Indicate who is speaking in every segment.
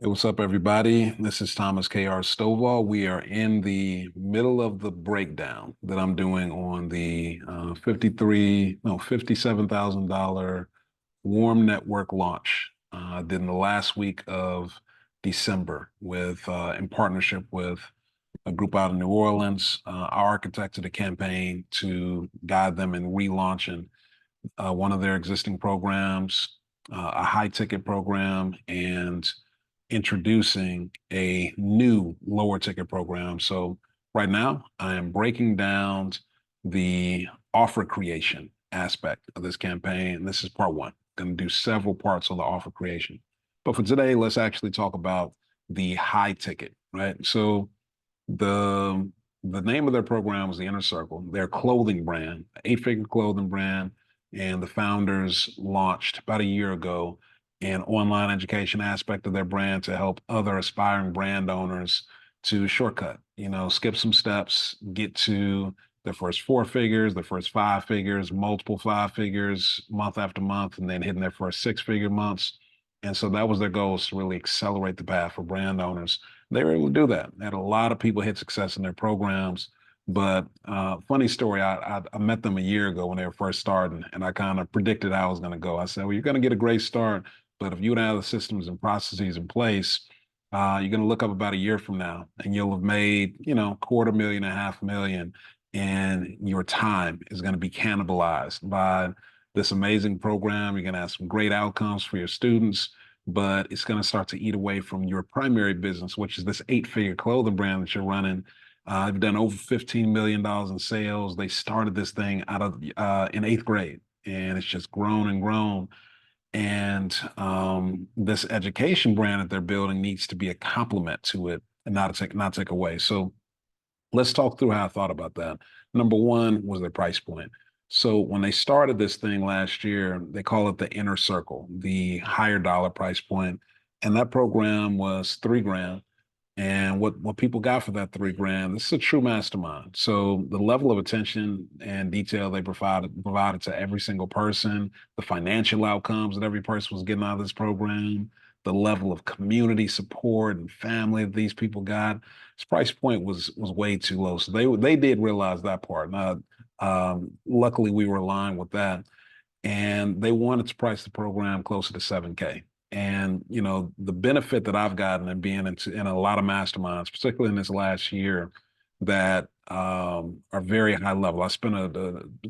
Speaker 1: Hey, what's up, everybody? This is Thomas K.R. Stovall. We are in the middle of the breakdown that I'm doing on the $57,000 warm network launch. Did in the last week of December with in partnership with a group out of New Orleans. I architected a campaign to guide them in relaunching one of their existing programs, a high ticket program, and introducing a new lower ticket program. So right now, I am breaking down the offer creation aspect of this campaign. This is part one. Going to do several parts on the offer creation. But for today, let's actually talk about the high ticket, right? So the the name of their program was the Inner Circle. Their clothing brand, eight-figure clothing brand, and the founders launched about a year ago an online education aspect of their brand to help other aspiring brand owners to shortcut, skip some steps, get to their first four figures, their first five figures, multiple five figures month after month, and then hitting their first six-figure months. And so that was their goal, is to really accelerate the path for brand owners. They were able to do that. They had a lot of people hit success in their programs. But funny story, I met them a year ago when they were first starting, and I kind of predicted how I was going to go. I said, well, you're going to get a great start, but if you don't have the systems and processes in place, you're going to look up about a year from now, and you'll have made, quarter million, a half million, and your time is going to be cannibalized by this amazing program. You're going to have some great outcomes for your students, but it's going to start to eat away from your primary business, which is this eight-figure clothing brand that you're running. They've done over $15 million in sales. They started this thing out of in eighth grade, and it's just grown and grown. And this education brand that they're building needs to be a complement to it and not take away. So let's talk through how I thought about that. Number one was their price point. So when they started this thing last year, they call it the Inner Circle, the higher dollar price point. And that program was 3 grand. And what people got for that 3 grand, this is a true mastermind. So the level of attention and detail they provided to every single person, the financial outcomes that every person was getting out of this program, the level of community support and family that these people got, his price point was way too low. So they did realize that part. Now, luckily, we were aligned with that, and they wanted to price the program closer to 7K. And the benefit that I've gotten in being in a lot of masterminds, particularly in this last year, that are very high level. I spent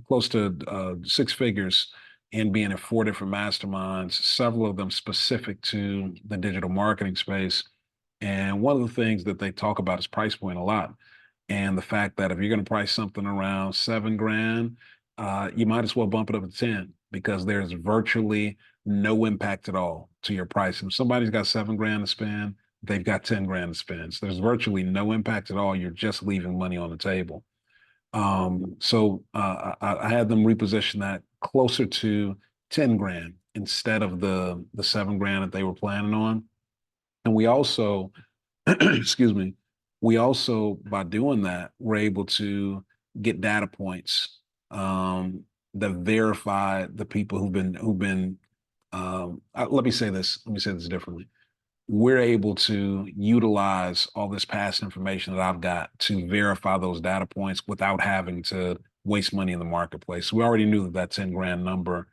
Speaker 1: close to six figures in being in four different masterminds, several of them specific to the digital marketing space. And one of the things that they talk about is price point a lot. And the fact that if you're going to price something around 7 grand, you might as well bump it up to 10, because there's virtually no impact at all to your price. If somebody's got 7 grand to spend, they've got 10 grand to spend. So there's virtually no impact at all. You're just leaving money on the table. I had them reposition that closer to 10 grand instead of the 7 grand that they were planning on. And we also, excuse me, we also, by doing that, we're able to get data points that verify the people who've been let me say this differently. We're able to utilize all this past information that I've got to verify those data points without having to waste money in the marketplace. We already knew that that 10 grand number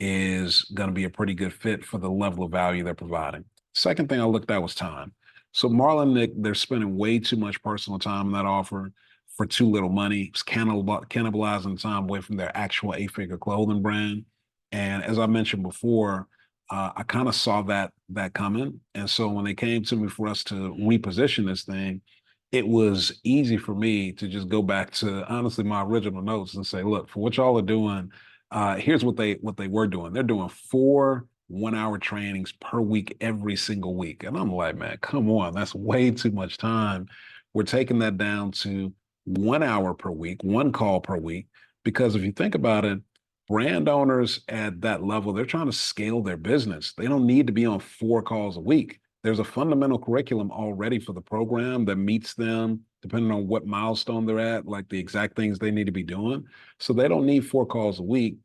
Speaker 1: is going to be a pretty good fit for the level of value they're providing. Second thing I looked at was time. So Marlon and Nick, they're spending way too much personal time in that offer for too little money. It's cannibalizing time away from their actual eight-figure clothing brand. And as I mentioned before, I kind of saw that coming. And so when they came to me for us to reposition this thing, it was easy for me to just go back to honestly my original notes and say, look, for what y'all are doing, here's what they were doing. They're doing 4 1-hour trainings per week every single week. And I'm like, man, come on, that's way too much time. We're taking that down to 1 hour per week, one call per week. Because if you think about it, brand owners at that level, they're trying to scale their business. They don't need to be on 4 calls a week. There's a fundamental curriculum already for the program that meets them depending on what milestone they're at, like the exact things they need to be doing. So they don't need 4 calls a week.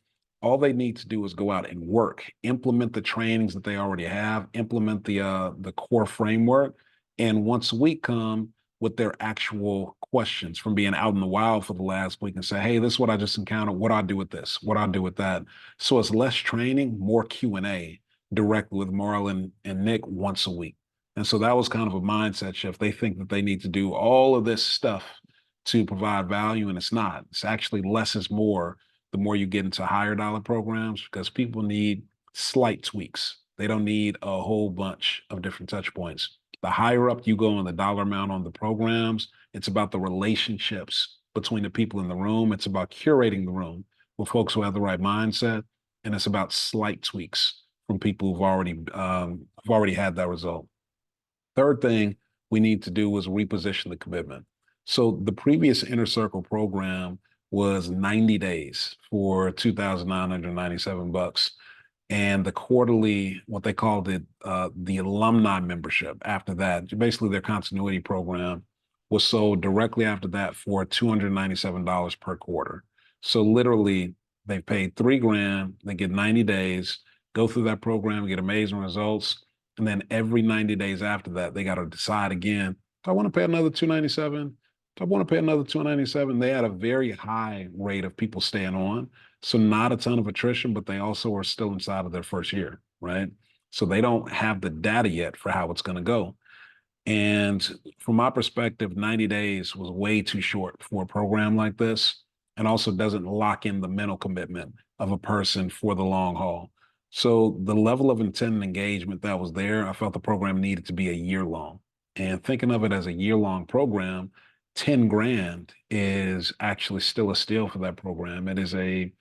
Speaker 1: All they need to do is go out and work, implement the trainings that they already have, implement the core framework, and once a week come with their actual questions from being out in the wild for the last week and say, hey, this is what I just encountered. What do I do with this? What do I do with that? So it's less training, more Q&A directly with Marlon and Nick once a week. And so that was kind of a mindset shift. They think that they need to do all of this stuff to provide value, and it's not. It's actually less is more the more you get into higher dollar programs because people need slight tweaks. They don't need a whole bunch of different touch points. The higher up you go in the dollar amount on the programs, it's about the relationships between the people in the room. It's about curating the room with folks who have the right mindset, and it's about slight tweaks from people who've already had that result. Third thing we need to do was reposition the commitment. So the previous Inner Circle program was 90 days for 2,997 bucks. And the quarterly, what they called it, the alumni membership after that, basically their continuity program, was sold directly after that for $297 per quarter. So literally, they paid 3 grand, they get 90 days, go through that program, get amazing results. And then every 90 days after that, they got to decide again, do I want to pay another 297? Do I want to pay another 297? They had a very high rate of people staying on. So not a ton of attrition, but they also are still inside of their first year, right? So they don't have the data yet for how it's going to go. And from my perspective, 90 days was way too short for a program like this, and also doesn't lock in the mental commitment of a person for the long haul. So the level of intent and engagement that was there, I felt the program needed to be a year long. And thinking of it as a year-long program, 10 grand is actually still a steal for that program. It is a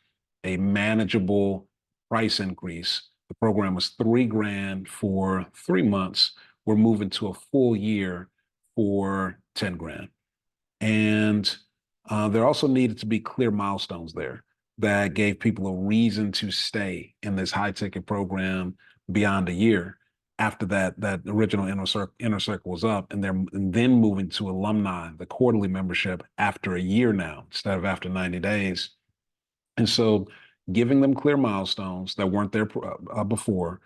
Speaker 1: manageable price increase. The program was 3 grand for 3 months. We're moving to a full year for 10 grand. And there also needed to be clear milestones there that gave people a reason to stay in this high ticket program beyond a year after that original inner circle was up, and then moving to alumni, the quarterly membership after a year now instead of after 90 days. And so giving them clear milestones that weren't there before,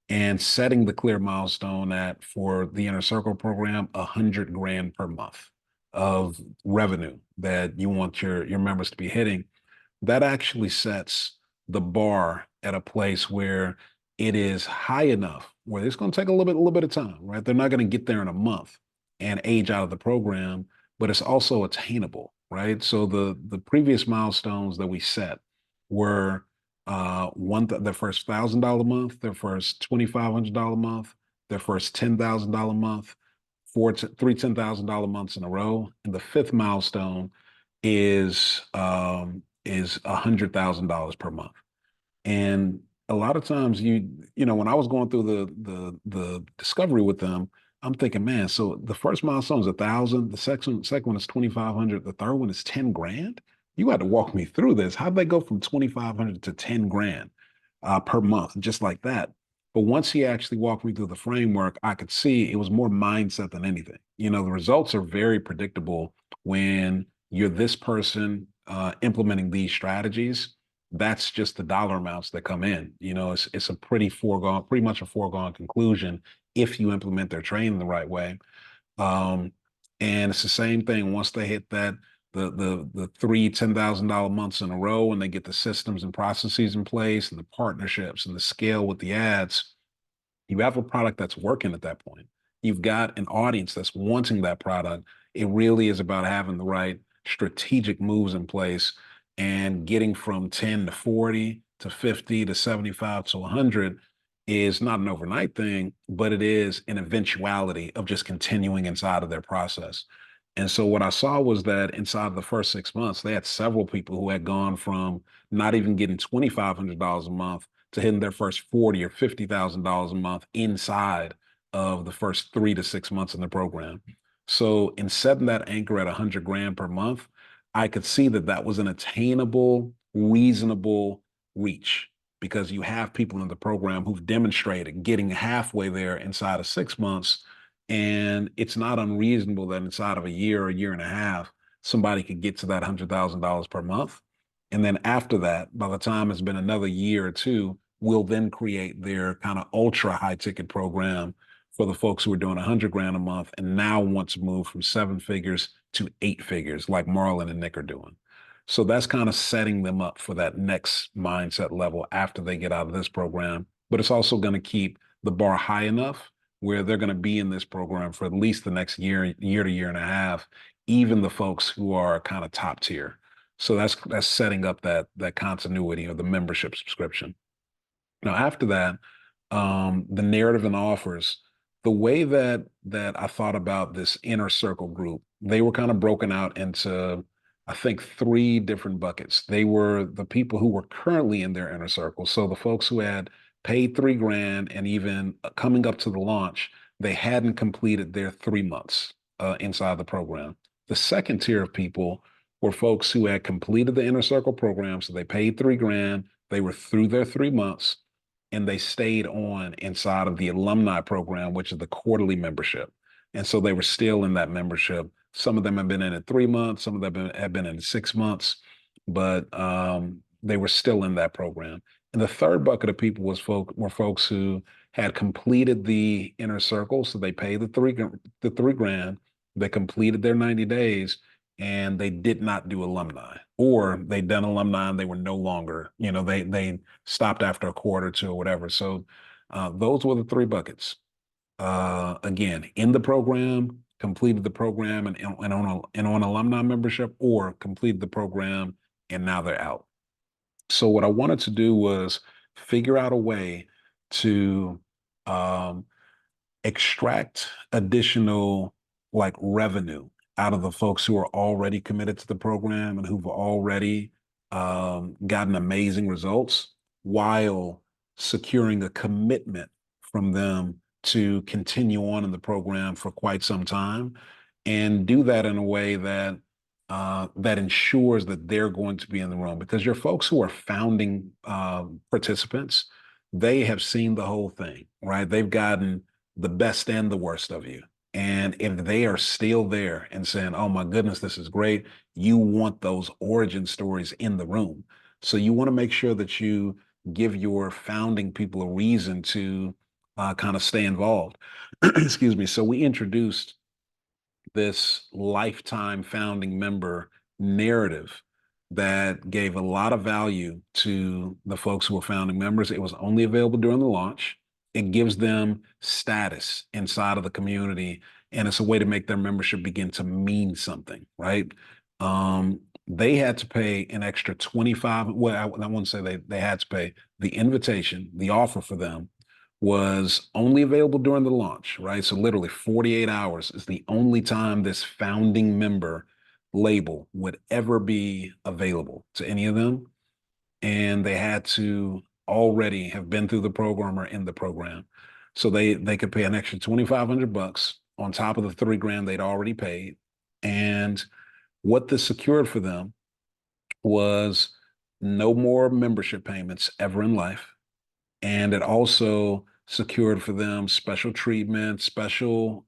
Speaker 1: and setting the clear milestone at, for the Inner Circle program, 100 grand per month of revenue that you want your members to be hitting, that actually sets the bar at a place where it is high enough where it's going to take a little bit of time, right? They're not going to get there in a month and age out of the program, but it's also attainable, right? So the previous milestones that we set were their first $1,000 month, their first $2,500 month, their first $10,000 month, three $10,000 months in a row, and the fifth milestone is $100,000 per month. And a lot of times when I was going through the discovery with them, I'm thinking, man, so the first milestone is 1,000, the second one is 2,500, the third one is 10 grand. You had to walk me through this. How'd they go from 2,500 to 10 grand per month, just like that? But once he actually walked me through the framework, I could see it was more mindset than anything. The results are very predictable when you're this person implementing these strategies. That's just the dollar amounts that come in. It's a pretty much a foregone conclusion if you implement their training the right way. Um, and it's the same thing once they hit that the three $10,000 months in a row, and they get the systems and processes in place and the partnerships and the scale with the ads. You have a product that's working at that point. You've got an audience that's wanting that product. It really is about having the right strategic moves in place and getting from 10 to 40 to 50 to 75 to 100 is not an overnight thing, but it is an eventuality of just continuing inside of their process. And so what I saw was that inside of the first 6 months, they had several people who had gone from not even getting $2,500 a month to hitting their first 40 or $50,000 a month inside of the first 3 to 6 months in the program. So in setting that anchor at 100 grand per month, I could see that that was an attainable, reasonable reach, because you have people in the program who've demonstrated getting halfway there inside of 6 months. And it's not unreasonable that inside of a year or a year and a half, somebody could get to that $100,000 per month. And then after that, by the time it's been another year or two, we'll then create their kind of ultra high ticket program for the folks who are doing 100 grand a month and now want to move from seven figures to eight figures, like Marlon and Nick are doing. So that's kind of setting them up for that next mindset level after they get out of this program. But it's also going to keep the bar high enough where they're going to be in this program for at least the next year to year and a half, even the folks who are kind of top tier. So that's setting up that continuity of the membership subscription. Now, after that, the narrative and offers, the way that I thought about this inner circle group, they were kind of broken out into, I think, three different buckets. They were the people who were currently in their inner circle. So the folks who had paid 3 grand and even coming up to the launch, they hadn't completed their 3 months inside the program. The second tier of people were folks who had completed the inner circle program. So they paid 3 grand, they were through their 3 months and they stayed on inside of the alumni program, which is the quarterly membership. And so they were still in that membership. Some of them have been in it 3 months, some of them have been in 6 months, but they were still in that program. And the third bucket of people were folks who had completed the inner circle, so they paid the 3 grand, they completed their 90 days, and they did not do alumni, or they'd done alumni and they were no longer, they stopped after a quarter or two or whatever. So those were the three buckets. Again, in the program, completed the program and on alumni membership, or completed the program and now they're out. So what I wanted to do was figure out a way to um, extract additional like revenue out of the folks who are already committed to the program and who've already gotten amazing results while securing a commitment from them to continue on in the program for quite some time and do that in a way that ensures that they're going to be in the room because your folks who are founding participants, they have seen the whole thing, right? They've gotten the best and the worst of you. And if they are still there and saying, oh my goodness, this is great, you want those origin stories in the room. So you want to make sure that you give your founding people a reason to kind of stay involved. Excuse me. So we introduced this lifetime founding member narrative that gave a lot of value to the folks who were founding members. It was only available during the launch. It gives them status inside of the community, and it's a way to make their membership begin to mean something, right? They had to pay an extra 25. Well, I wouldn't say they had to pay. The invitation, the offer for them was only available during the launch, right? So literally 48 hours is the only time this founding member label would ever be available to any of them. And they had to already have been through the program or in the program. So they could pay an extra 2,500 bucks on top of the 3 grand they'd already paid. And what this secured for them was no more membership payments ever in life. And it also secured for them special treatment, special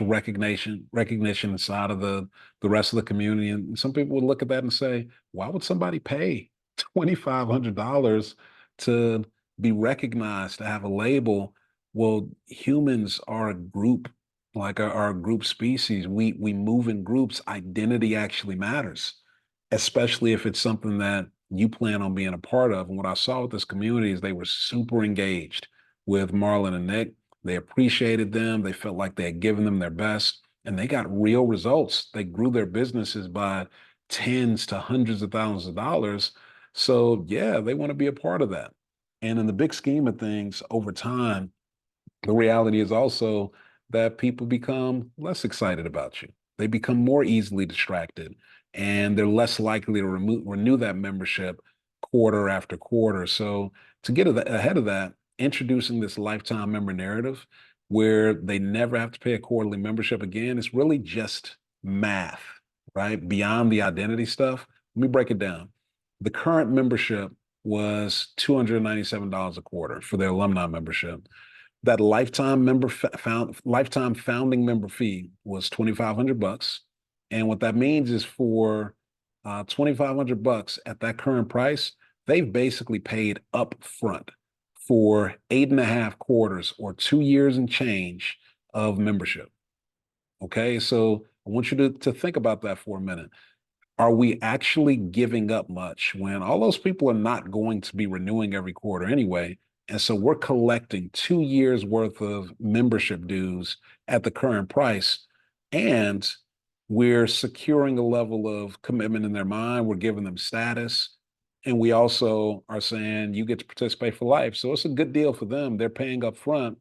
Speaker 1: recognition inside of the rest of the community. And some people would look at that and say, why would somebody pay $2,500 to be recognized, to have a label? Well, humans are a group, like our group species. We move in groups. Identity actually matters, especially if it's something that you plan on being a part of. And what I saw with this community is they were super engaged with Marlon and Nick. They appreciated them. They felt like they had given them their best, and they got real results. They grew their businesses by tens to hundreds of thousands of dollars. So yeah, they want to be a part of that. And in the big scheme of things, over time, the reality is also that people become less excited about you. They become more easily distracted and they're less likely to renew that membership quarter after quarter. So, to get ahead of that, introducing this lifetime member narrative where they never have to pay a quarterly membership again, it's really just math, right? Beyond the identity stuff. Let me break it down. The current membership was $297 a quarter for their alumni membership. That lifetime founding member fee was 2,500 bucks. And what that means is for $2,500 at that current price, they've basically paid up front for 8.5 quarters or 2 years and change of membership. Okay, so I want you to think about that for a minute. Are we actually giving up much when all those people are not going to be renewing every quarter anyway? And so we're collecting 2 years worth of membership dues at the current price, and we're securing a level of commitment in their mind. We're giving them status. And we also are saying you get to participate for life. So it's a good deal for them. They're paying up front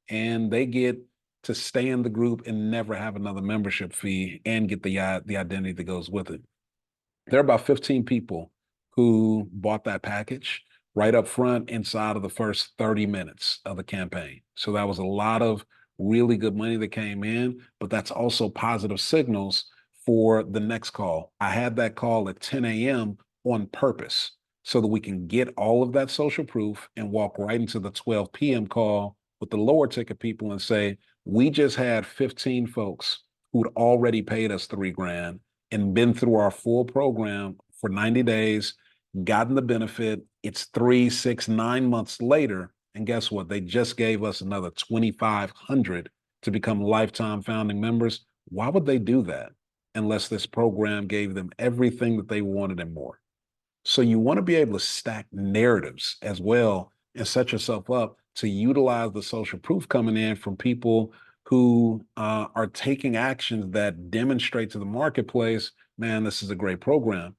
Speaker 1: and they get to stay in the group and never have another membership fee and get the identity that goes with it. There are about 15 people who bought that package right up front inside of the first 30 minutes of the campaign. So that was a lot of really good money that came in, but that's also positive signals for the next call. I had that call at 10 a.m. on purpose so that we can get all of that social proof and walk right into the 12 p.m. call with the lower ticket people and say, we just had 15 folks who'd already paid us $3,000 and been through our full program for 90 days, gotten the benefit. It's 3, 6, 9 months later. And guess what? They just gave us another 2,500 to become lifetime founding members. Why would they do that unless this program gave them everything that they wanted and more? So you want to be able to stack narratives as well and set yourself up to utilize the social proof coming in from people who are taking actions that demonstrate to the marketplace, man, this is a great program.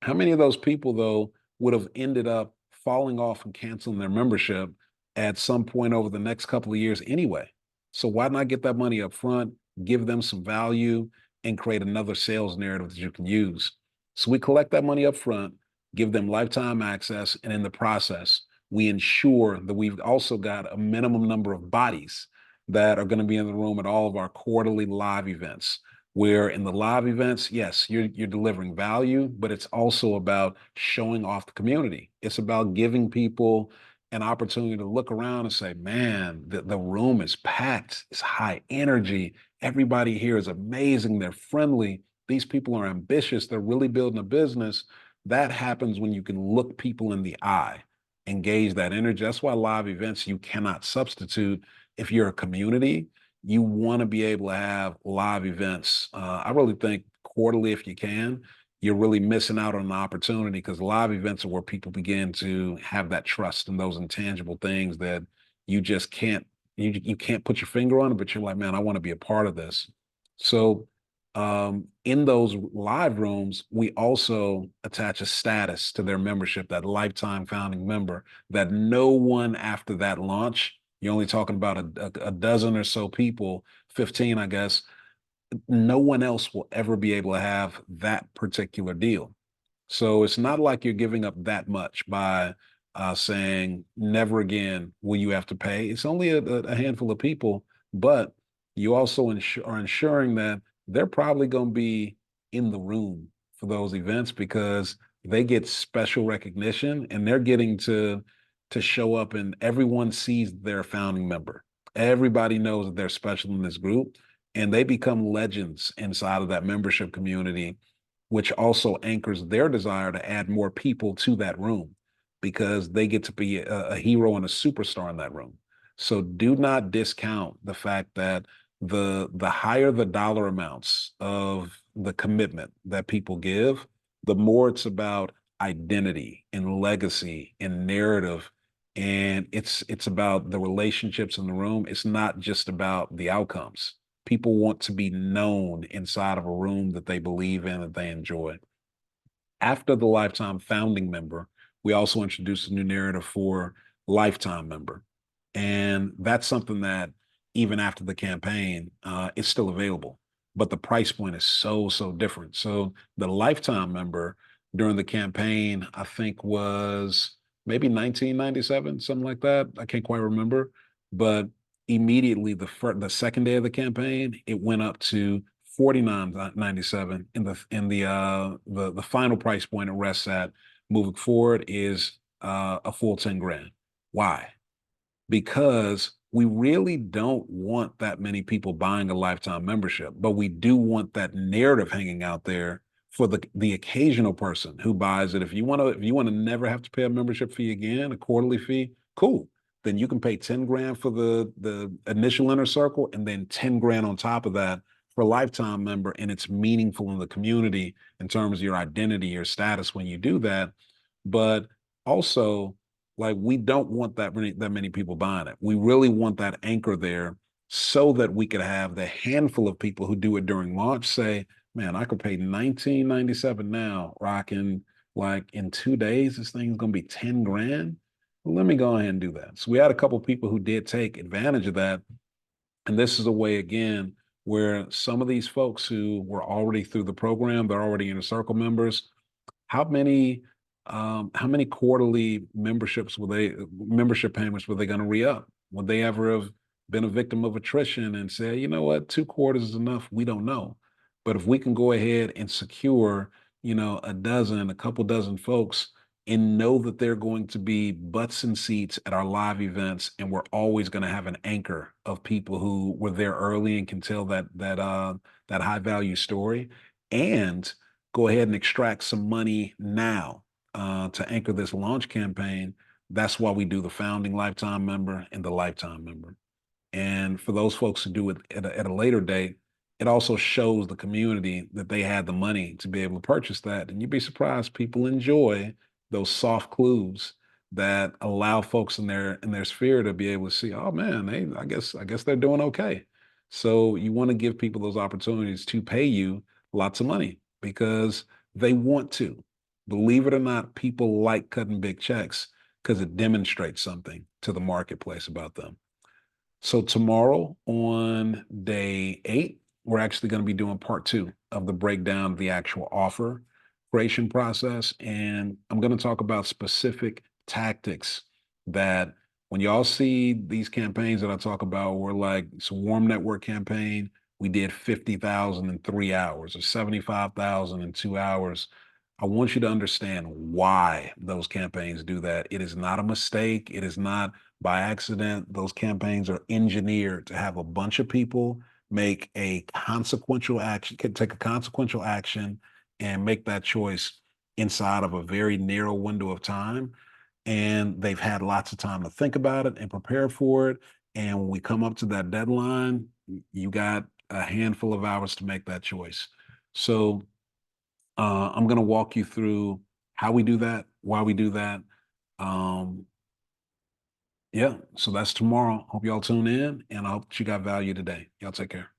Speaker 1: How many of those people, though, would have ended up falling off and canceling their membership at some point over the next couple of years anyway? So why not get that money up front, give them some value, and create another sales narrative that you can use? So we collect that money up front, give them lifetime access, and in the process, we ensure that we've also got a minimum number of bodies that are going to be in the room at all of our quarterly live events. Where in the live events, yes, you're delivering value, but it's also about showing off the community. It's about giving people an opportunity to look around and say, man, the room is packed. It's high energy. Everybody here is amazing. They're friendly. These people are ambitious. They're really building a business. That happens when you can look people in the eye, engage that energy. That's why live events you cannot substitute. If you're a community, you want to be able to have live events. I really think quarterly, if you can, you're really missing out on an opportunity because live events are where people begin to have that trust and those intangible things that you just can't, you can't put your finger on it, but you're like, man, I want to be a part of this. So in those live rooms, we also attach a status to their membership, that lifetime founding member, that no one after that launch, you're only talking about a dozen or so people, 15, I guess, no one else will ever be able to have that particular deal. So it's not like you're giving up that much by saying, never again will you have to pay. It's only a handful of people, but you also are ensuring that they're probably going to be in the room for those events because they get special recognition and they're getting to show up and everyone sees their founding member. Everybody knows that they're special in this group and they become legends inside of that membership community, which also anchors their desire to add more people to that room because they get to be a hero and a superstar in that room. So do not discount the fact that the higher the dollar amounts of the commitment that people give, the more it's about identity and legacy and narrative. And it's about the relationships in the room. It's not just about the outcomes. People want to be known inside of a room that they believe in, that they enjoy. After the lifetime founding member, we also introduced a new narrative for lifetime member. And that's something that even after the campaign, it's still available, but the price point is so different. So the lifetime member during the campaign, I think was maybe 1997, something like that. I can't quite remember, but immediately the second day of the campaign, it went up to 49.97. The final price point it rests at moving forward is a full 10 grand. Why? Because we really don't want that many people buying a lifetime membership, but we do want that narrative hanging out there for the occasional person who buys it, if you want to never have to pay a membership fee again, a quarterly fee, cool. Then you can pay 10 grand for the initial inner circle and then 10 grand on top of that for a lifetime member. And it's meaningful in the community in terms of your identity, your status when you do that. But also, like, we don't want that many people buying it. We really want that anchor there so that we could have the handful of people who do it during launch say, man, I could pay 1997 now, rocking like in 2 days, this thing's gonna be 10 grand. Well, let me go ahead and do that. So we had a couple of people who did take advantage of that. And this is a way again where some of these folks who were already through the program, they're already inner circle members, how many quarterly membership payments were they going to re-up? Would they ever have been a victim of attrition and say, you know what, 2 quarters is enough? We don't know. But if we can go ahead and secure, a couple dozen folks and know that they're going to be butts and seats at our live events, and we're always going to have an anchor of people who were there early and can tell that high value story, and go ahead and extract some money now to anchor this launch campaign. That's why we do the founding lifetime member and the lifetime member. And for those folks who do it at a later date, it also shows the community that they had the money to be able to purchase that. And you'd be surprised, people enjoy those soft clues that allow folks in their sphere to be able to see, oh man, hey, I guess they're doing okay. So you want to give people those opportunities to pay you lots of money because they want to. Believe it or not, people like cutting big checks because it demonstrates something to the marketplace about them. So tomorrow on day 8, we're actually going to be doing part 2 of the breakdown of the actual offer creation process. And I'm going to talk about specific tactics that when y'all see these campaigns that I talk about, we're like, it's a warm network campaign. We did 50,000 in 3 hours or 75,000 in 2 hours. I want you to understand why those campaigns do that. It is not a mistake. It is not by accident. Those campaigns are engineered to have a bunch of people make a consequential action, can take a consequential action and make that choice inside of a very narrow window of time. And they've had lots of time to think about it and prepare for it. And when we come up to that deadline, you got a handful of hours to make that choice. So I'm going to walk you through how we do that, why we do that. Um, yeah, so that's tomorrow. Hope y'all tune in, and I hope that you got value today. Y'all take care.